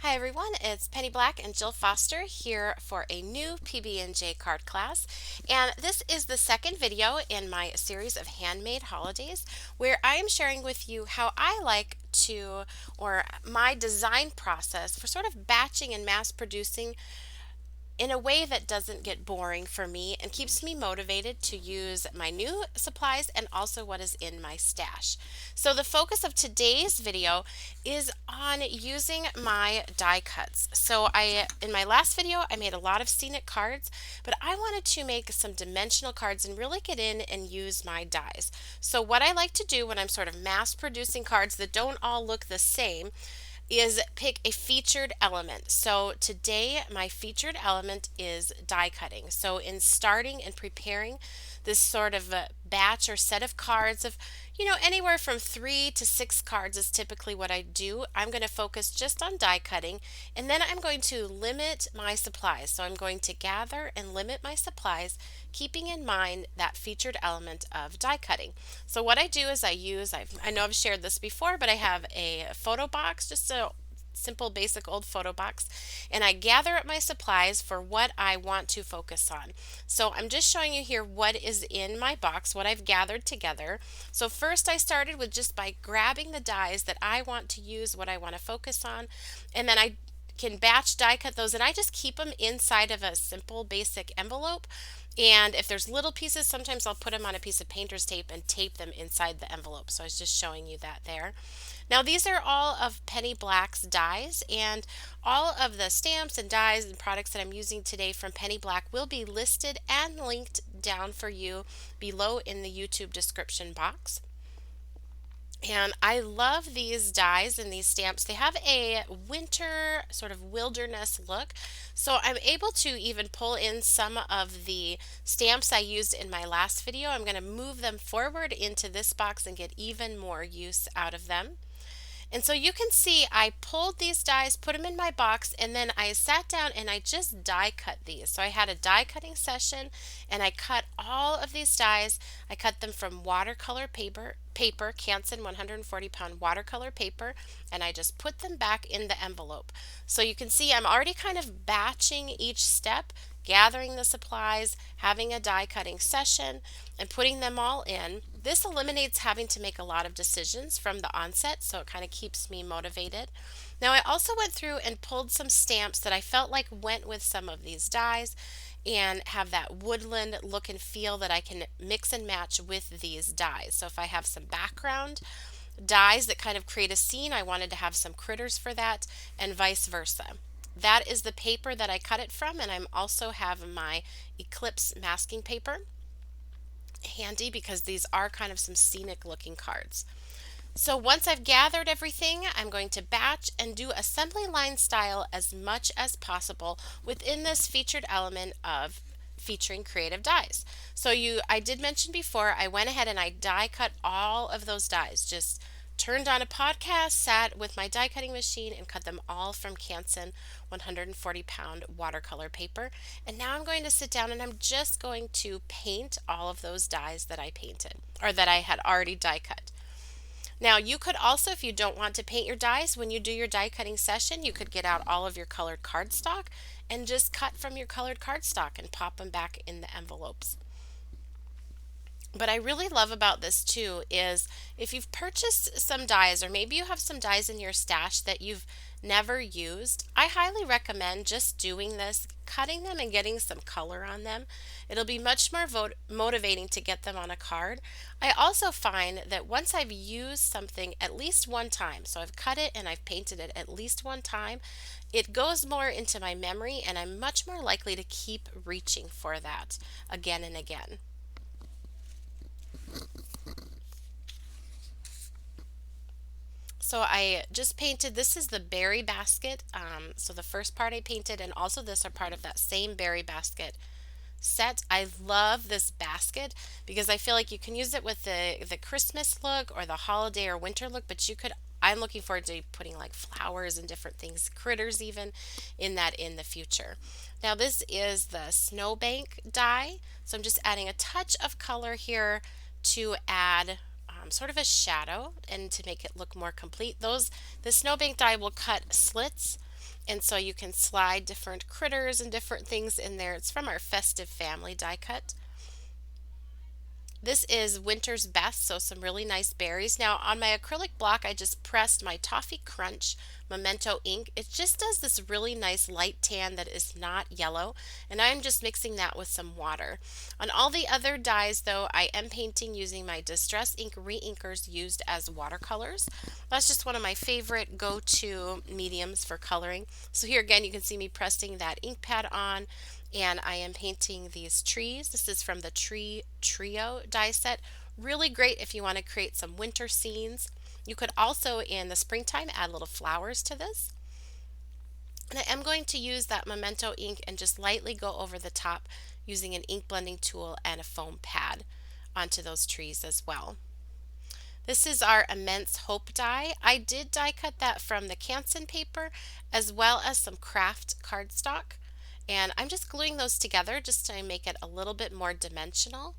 Hi everyone, it's Penny Black and Jill Foster here for a new PB&J card class. And this is the second video in my series of handmade holidays where I am sharing with you how I like to, or my design process for sort of batching and mass producing in a way that doesn't get boring for me and keeps me motivated to use my new supplies and also what is in my stash. So the focus of today's video is on using my die cuts. So in my last video I made a lot of scenic cards, but I wanted to make some dimensional cards and really get in and use my dies. So what I like to do when I'm sort of mass producing cards that don't all look the same is pick a featured element. So today my featured element is die cutting. So in starting and preparing this sort of a batch or set of cards of, anywhere from 3 to 6 cards is typically what I do. I'm going to focus just on die cutting and then I'm going to limit my supplies. So I'm going to gather and limit my supplies, keeping in mind that featured element of die cutting. So what I do is I know I've shared this before, but I have a photo box, just a simple basic old photo box, and I gather up my supplies for what I want to focus on. So I'm just showing you here what is in my box, what I've gathered together. So first I started with just by grabbing the dies that I want to use, what I want to focus on, and then I can batch die cut those and I just keep them inside of a simple basic envelope. And if there's little pieces, sometimes I'll put them on a piece of painter's tape and tape them inside the envelope. So I was just showing you that there. Now these are all of Penny Black's dies, and all of the stamps and dies and products that I'm using today from Penny Black will be listed and linked down for you below in the YouTube description box. And I love these dies and these stamps. They have a winter sort of wilderness look. So I'm able to even pull in some of the stamps I used in my last video. I'm going to move them forward into this box and get even more use out of them. And so you can see I pulled these dies, put them in my box, and then I sat down and I just die cut these. So I had a die cutting session and I cut all of these dies. I cut them from watercolor paper, Canson 140-pound watercolor paper, and I just put them back in the envelope. So you can see I'm already kind of batching each step, gathering the supplies, having a die cutting session, and putting them all in. This eliminates having to make a lot of decisions from the onset, so it kind of keeps me motivated. Now I also went through and pulled some stamps that I felt like went with some of these dies and have that woodland look and feel that I can mix and match with these dies. So if I have some background dies that kind of create a scene, I wanted to have some critters for that, and vice versa. That is the paper that I cut it from, and I'm also have my Eclipse masking paper handy because these are kind of some scenic looking cards. So once I've gathered everything, I'm going to batch and do assembly line style as much as possible within this featured element of featuring creative dies. So I did mention before, I went ahead and I die cut all of those dies. Just turned on a podcast, sat with my die cutting machine and cut them all from Canson 140-pound watercolor paper. And now I'm going to sit down and I'm just going to paint all of those dies that I painted or that I had already die cut. Now you could also, if you don't want to paint your dies, when you do your die cutting session, you could get out all of your colored cardstock and just cut from your colored cardstock and pop them back in the envelopes. But I really love about this too is if you've purchased some dies or maybe you have some dies in your stash that you've never used, I highly recommend just doing this, cutting them and getting some color on them. It'll be much more motivating to get them on a card. I also find that once I've used something at least one time, so I've cut it and I've painted it at least one time, it goes more into my memory and I'm much more likely to keep reaching for that again and again. So I just painted, this is the berry basket. So the first part I painted and also this are part of that same berry basket set. I love this basket because I feel like you can use it with the Christmas look or the holiday or winter look, but I'm looking forward to putting like flowers and different things, critters even, in that in the future. Now this is the snowbank die. So I'm just adding a touch of color here to add sort of a shadow and to make it look more complete. The snowbank die will cut slits and so you can slide different critters and different things in there. It's from our Festive Family die cut. This is Winter's Best, so some really nice berries. Now on my acrylic block, I just pressed my Toffee Crunch Memento ink. It just does this really nice light tan that is not yellow, and I'm just mixing that with some water. On all the other dies though, I am painting using my Distress Ink Reinkers used as watercolors. That's just one of my favorite go-to mediums for coloring. So here again, you can see me pressing that ink pad on, and I am painting these trees. This is from the Tree Trio die set. Really great if you want to create some winter scenes. You could also in the springtime add little flowers to this. And I am going to use that Memento ink and just lightly go over the top using an ink blending tool and a foam pad onto those trees as well. This is our Immense Hope die. I did die cut that from the Canson paper as well as some craft cardstock. And I'm just gluing those together just to make it a little bit more dimensional.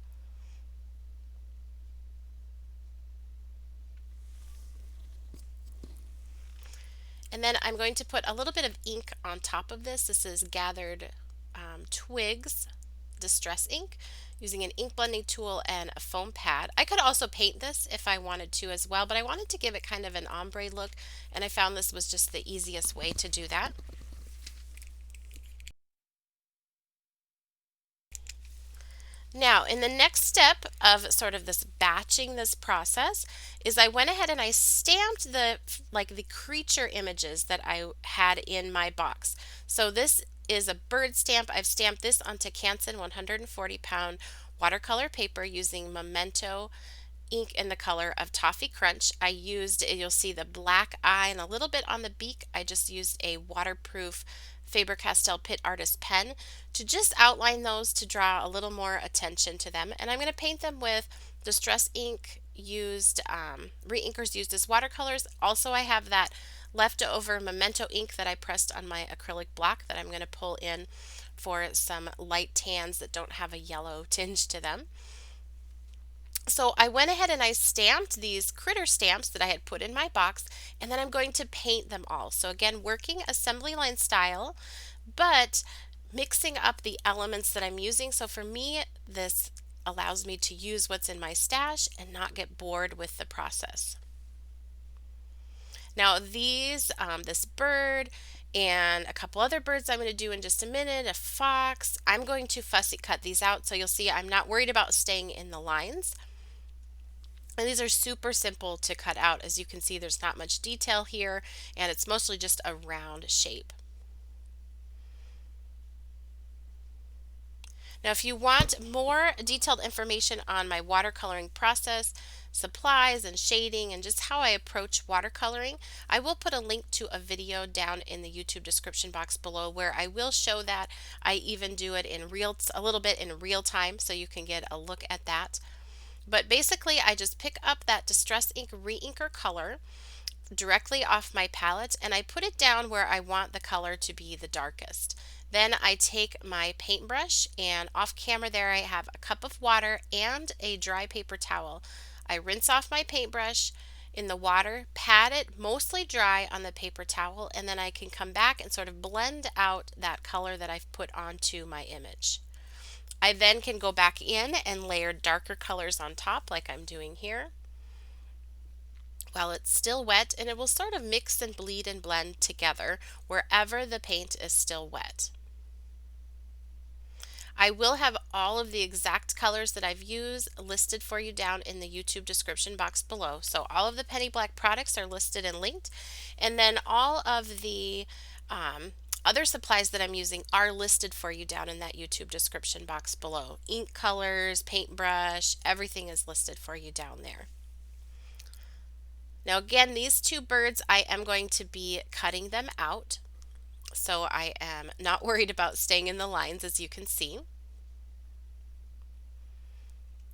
And then I'm going to put a little bit of ink on top of this. This is gathered Twigs Distress ink using an ink blending tool and a foam pad. I could also paint this if I wanted to as well, but I wanted to give it kind of an ombre look, and I found this was just the easiest way to do that. Now, in the next step of sort of this batching this process is I went ahead and I stamped the creature images that I had in my box. So this is a bird stamp. I've stamped this onto Canson 140-pound watercolor paper using Memento ink in the color of Toffee Crunch. I used, you'll see the black eye and a little bit on the beak. I just used a waterproof Faber-Castell PITT Artist pen to just outline those to draw a little more attention to them. And I'm going to paint them with Distress ink used, Reinkers used as watercolors. Also, I have that leftover Memento ink that I pressed on my acrylic block that I'm going to pull in for some light tans that don't have a yellow tinge to them. So I went ahead and I stamped these critter stamps that I had put in my box, and then I'm going to paint them all. So again, working assembly line style, but mixing up the elements that I'm using. So for me, this allows me to use what's in my stash and not get bored with the process. Now these, this bird and a couple other birds I'm going to do in just a minute, a fox, I'm going to fussy cut these out. So you'll see I'm not worried about staying in the lines. And these are super simple to cut out. As you can see, there's not much detail here, and it's mostly just a round shape. Now, if you want more detailed information on my watercoloring process, supplies and shading, and just how I approach watercoloring, I will put a link to a video down in the YouTube description box below where I will show that. I even do it in a little bit in real time, so you can get a look at that. But basically, I just pick up that Distress Ink Reinker color directly off my palette and I put it down where I want the color to be the darkest. Then I take my paintbrush, and off camera there I have a cup of water and a dry paper towel. I rinse off my paintbrush in the water, pat it mostly dry on the paper towel, and then I can come back and sort of blend out that color that I've put onto my image. I then can go back in and layer darker colors on top like I'm doing here while it's still wet, and it will sort of mix and bleed and blend together wherever the paint is still wet. I will have all of the exact colors that I've used listed for you down in the YouTube description box below. So all of the Penny Black products are listed and linked, and then all of the other supplies that I'm using are listed for you down in that YouTube description box below. Ink colors, paintbrush, everything is listed for you down there. Now again, these two birds, I am going to be cutting them out. So I am not worried about staying in the lines, as you can see.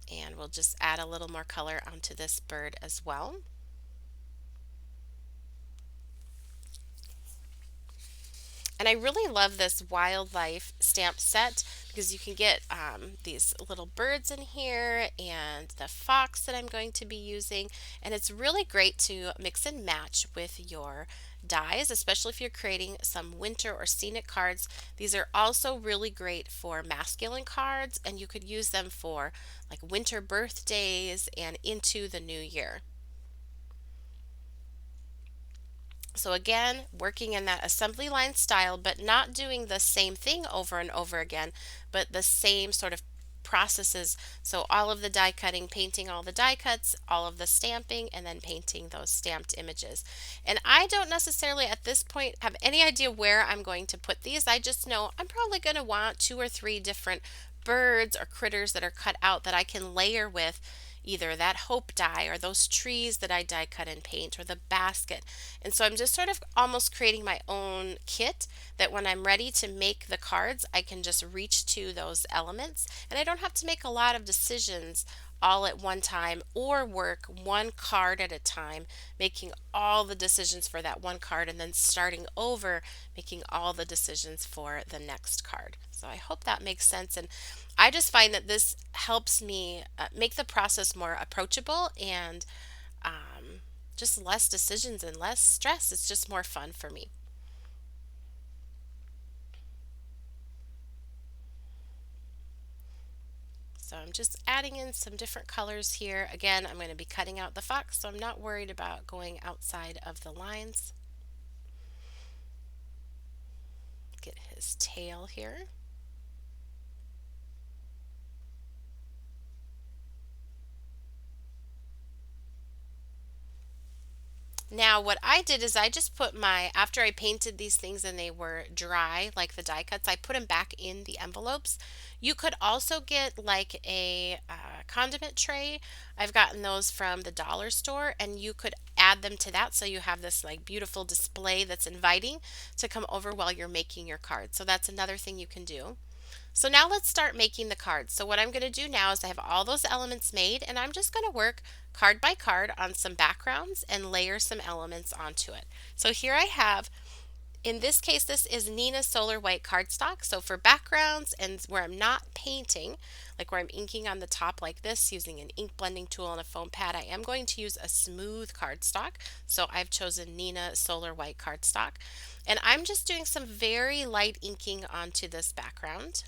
And we'll just add a little more color onto this bird as well. And I really love this wildlife stamp set because you can get these little birds in here and the fox that I'm going to be using. And it's really great to mix and match with your dies, especially if you're creating some winter or scenic cards. These are also really great for masculine cards, and you could use them for like winter birthdays and into the new year. So again, working in that assembly line style, but not doing the same thing over and over again, but the same sort of processes. So all of the die cutting, painting all the die cuts, all of the stamping, and then painting those stamped images. And I don't necessarily at this point have any idea where I'm going to put these. I just know I'm probably going to want 2 or 3 different birds or critters that are cut out that I can layer with either that hope die or those trees that I die cut and paint or the basket. And so I'm just sort of almost creating my own kit that when I'm ready to make the cards, I can just reach to those elements and I don't have to make a lot of decisions all at one time or work one card at a time, making all the decisions for that one card and then starting over, making all the decisions for the next card. So I hope that makes sense. And I just find that this helps me make the process more approachable and just less decisions and less stress. It's just more fun for me. So I'm just adding in some different colors here. Again, I'm going to be cutting out the fox, so I'm not worried about going outside of the lines. Get his tail here. Now what I did is I just put after I painted these things and they were dry, like the die cuts, I put them back in the envelopes. You could also get like a condiment tray. I've gotten those from the dollar store and you could add them to that so you have this like beautiful display that's inviting to come over while you're making your card. So that's another thing you can do. So now let's start making the cards. So what I'm going to do now is I have all those elements made and I'm just going to work card by card on some backgrounds and layer some elements onto it. So here I have, in this case, this is Neenah Solar White cardstock. So for backgrounds and where I'm not painting, like where I'm inking on the top like this using an ink blending tool and a foam pad, I am going to use a smooth cardstock. So I've chosen Neenah Solar White cardstock. And I'm just doing some very light inking onto this background.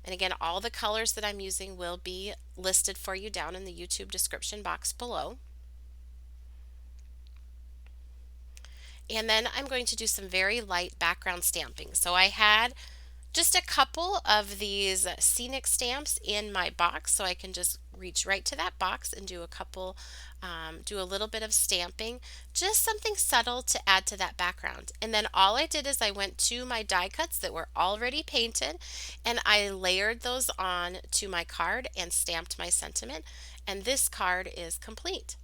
And again, all the colors that I'm using will be listed for you down in the YouTube description box below. And then I'm going to do some very light background stamping. So I had just a couple of these Scenic stamps in my box, so I can just reach right to that box and do a couple, do a little bit of stamping, just something subtle to add to that background. And then all I did is I went to my die cuts that were already painted and I layered those on to my card and stamped my sentiment. And this card is complete.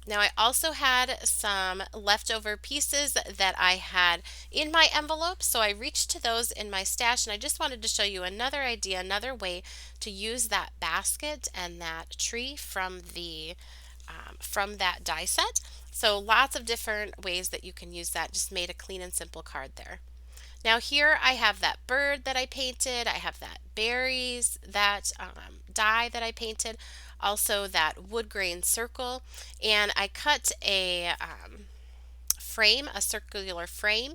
Now I also had some leftover pieces that I had in my envelope, so I reached to those in my stash and I just wanted to show you another idea, another way to use that basket and that tree from that die set. So lots of different ways that you can use that. Just made a clean and simple card there. Now here I have that bird that I painted, I have that berries, that die that I painted, also that wood grain circle, and I cut a frame, a circular frame,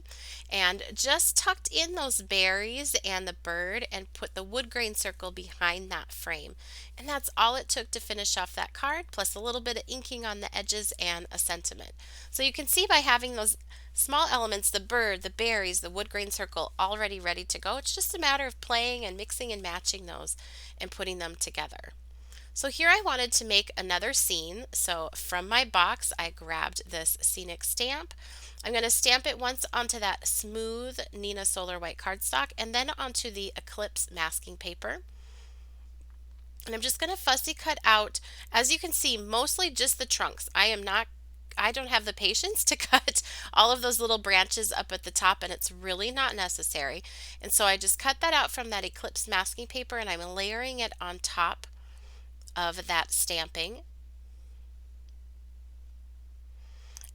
and just tucked in those berries and the bird and put the wood grain circle behind that frame. And that's all it took to finish off that card, plus a little bit of inking on the edges and a sentiment. So you can see by having those small elements, the bird, the berries, the wood grain circle, already ready to go. It's just a matter of playing and mixing and matching those and putting them together. So here I wanted to make another scene. So from my box, I grabbed this Scenic stamp. I'm going to stamp it once onto that smooth Neenah Solar White cardstock and then onto the Eclipse masking paper. And I'm just going to fussy cut out, as you can see, mostly just the trunks. I don't have the patience to cut all of those little branches up at the top, and it's really not necessary. And so I just cut that out from that Eclipse masking paper and I'm layering it on top of that stamping.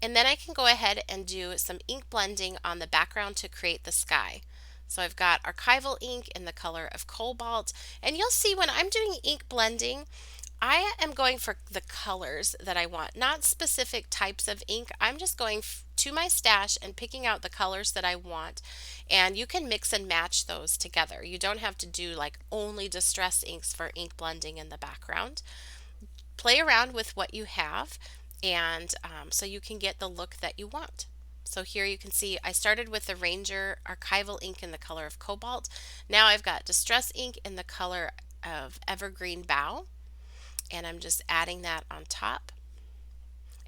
And then I can go ahead and do some ink blending on the background to create the sky. So I've got Archival ink in the color of Cobalt, and you'll see when I'm doing ink blending, I am going for the colors that I want, not specific types of ink. I'm just going to my stash and picking out the colors that I want, and you can mix and match those together. You don't have to do like only distress inks for ink blending in the background. Play around with what you have, and so you can get the look that you want. So here you can see I started with the Ranger Archival ink in the color of Cobalt. Now I've got Distress ink in the color of Evergreen Bough, and I'm just adding that on top.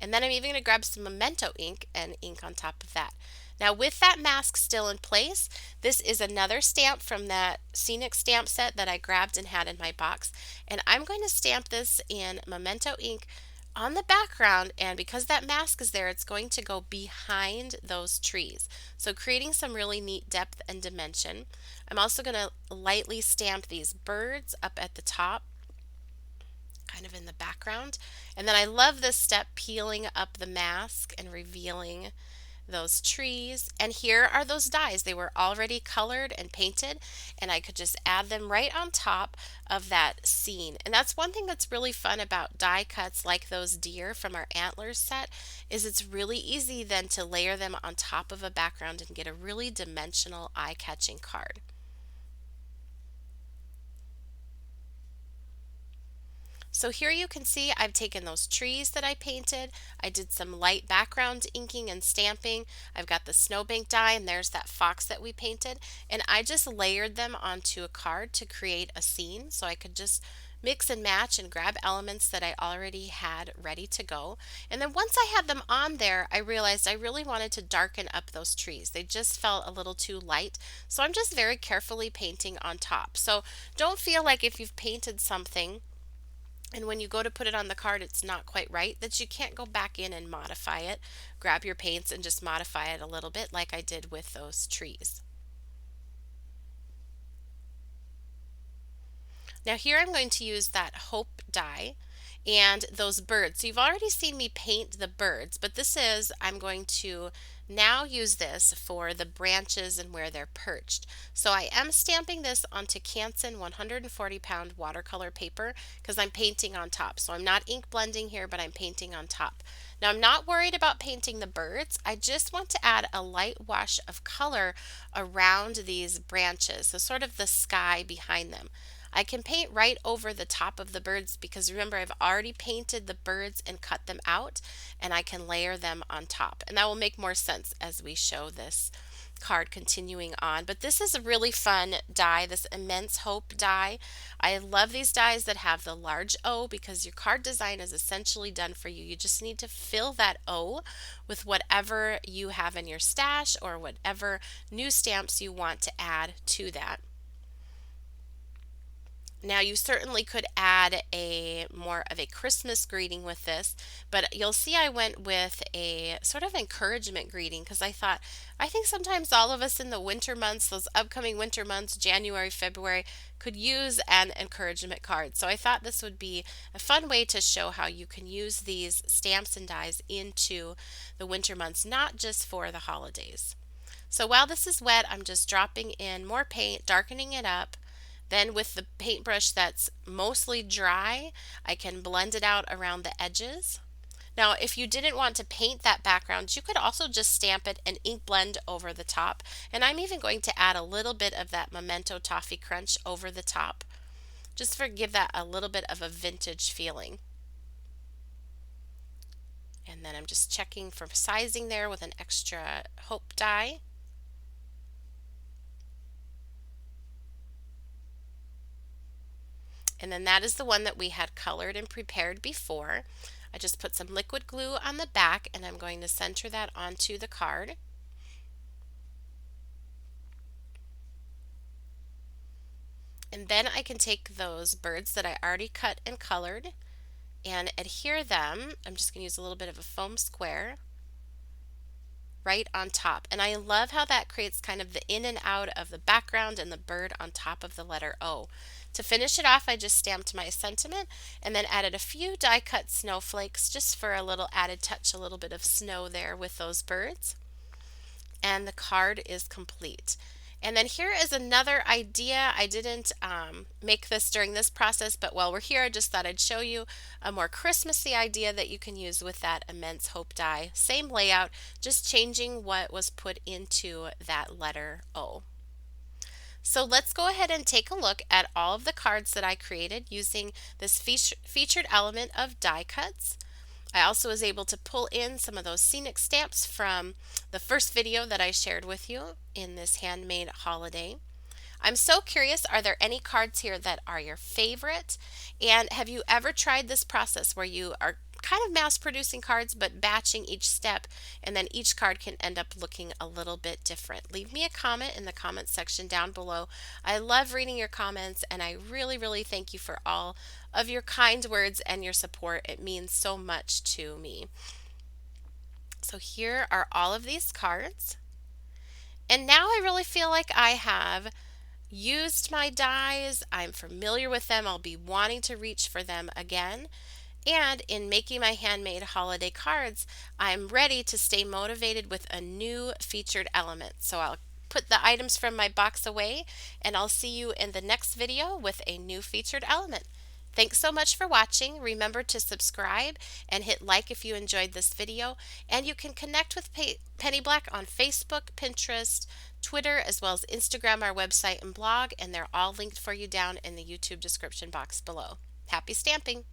And then I'm even going to grab some Memento ink and ink on top of that. Now with that mask still in place, this is another stamp from that Scenic stamp set that I grabbed and had in my box. And I'm going to stamp this in Memento ink on the background, and because that mask is there, it's going to go behind those trees. So creating some really neat depth and dimension. I'm also going to lightly stamp these birds up at the top, kind of in the background. And then I love this step, peeling up the mask and revealing those trees. And here are those dies. They were already colored and painted, and I could just add them right on top of that scene. And that's one thing that's really fun about die cuts like those deer from our antlers set, is it's really easy then to layer them on top of a background and get a really dimensional, eye-catching card. So here you can see I've taken those trees that I painted. I did some light background inking and stamping. I've got the snowbank die, and there's that fox that we painted. And I just layered them onto a card to create a scene. So I could just mix and match and grab elements that I already had ready to go. And then once I had them on there, I realized I really wanted to darken up those trees. They just felt a little too light. So I'm just very carefully painting on top. So don't feel like if you've painted something and when you go to put it on the card it's not quite right, that you can't go back in and modify it. Grab your paints and just modify it a little bit like I did with those trees. Now here I'm going to use that Hope die and those birds. So you've already seen me paint the birds, but I'm going to now use this for the branches and where they're perched. So I am stamping this onto Canson 140-pound watercolor paper because I'm painting on top. So I'm not ink blending here, but I'm painting on top. Now I'm not worried about painting the birds. I just want to add a light wash of color around these branches, so sort of the sky behind them. I can paint right over the top of the birds because remember I've already painted the birds and cut them out, and I can layer them on top. And that will make more sense as we show this card continuing on. But this is a really fun die, this Immense Hope die. I love these dies that have the large O because your card design is essentially done for you. You just need to fill that O with whatever you have in your stash or whatever new stamps you want to add to that. Now you certainly could add a more of a Christmas greeting with this, but you'll see I went with a sort of encouragement greeting because I think sometimes all of us in the winter months, those upcoming winter months, January, February, could use an encouragement card. So I thought this would be a fun way to show how you can use these stamps and dies into the winter months, not just for the holidays. So while this is wet, I'm just dropping in more paint, darkening it up. Then with the paintbrush that's mostly dry, I can blend it out around the edges. Now, if you didn't want to paint that background, you could also just stamp it and ink blend over the top. And I'm even going to add a little bit of that Memento Toffee Crunch over the top, just for give that a little bit of a vintage feeling. And then I'm just checking for sizing there with an extra Hope die. And then that is the one that we had colored and prepared before. I just put some liquid glue on the back and I'm going to center that onto the card. And then I can take those birds that I already cut and colored and adhere them. I'm just going to use a little bit of a foam square right on top. And I love how that creates kind of the in and out of the background and the bird on top of the letter O. To finish it off, I just stamped my sentiment and then added a few die cut snowflakes just for a little added touch, a little bit of snow there with those birds. And the card is complete. And then here is another idea. I didn't make this during this process, but while we're here, I just thought I'd show you a more Christmassy idea that you can use with that Immense Hope die. Same layout, just changing what was put into that letter O. So let's go ahead and take a look at all of the cards that I created using this featured element of die cuts. I also was able to pull in some of those Scenic stamps from the first video that I shared with you in this Handmade Holiday. I'm so curious, are there any cards here that are your favorite? And have you ever tried this process where you are kind of mass producing cards but batching each step, and then each card can end up looking a little bit different? Leave me a comment in the comments section down below. I love reading your comments, and I really thank you for all of your kind words and your support. It means so much to me. So here are all of these cards. And now I really feel like I have used my dies. I'm familiar with them. I'll be wanting to reach for them again. And in making my handmade holiday cards, I'm ready to stay motivated with a new featured element. So I'll put the items from my box away, and I'll see you in the next video with a new featured element. Thanks so much for watching. Remember to subscribe and hit like if you enjoyed this video. And you can connect with Penny Black on Facebook, Pinterest, Twitter, as well as Instagram, our website, and blog. And they're all linked for you down in the YouTube description box below. Happy stamping!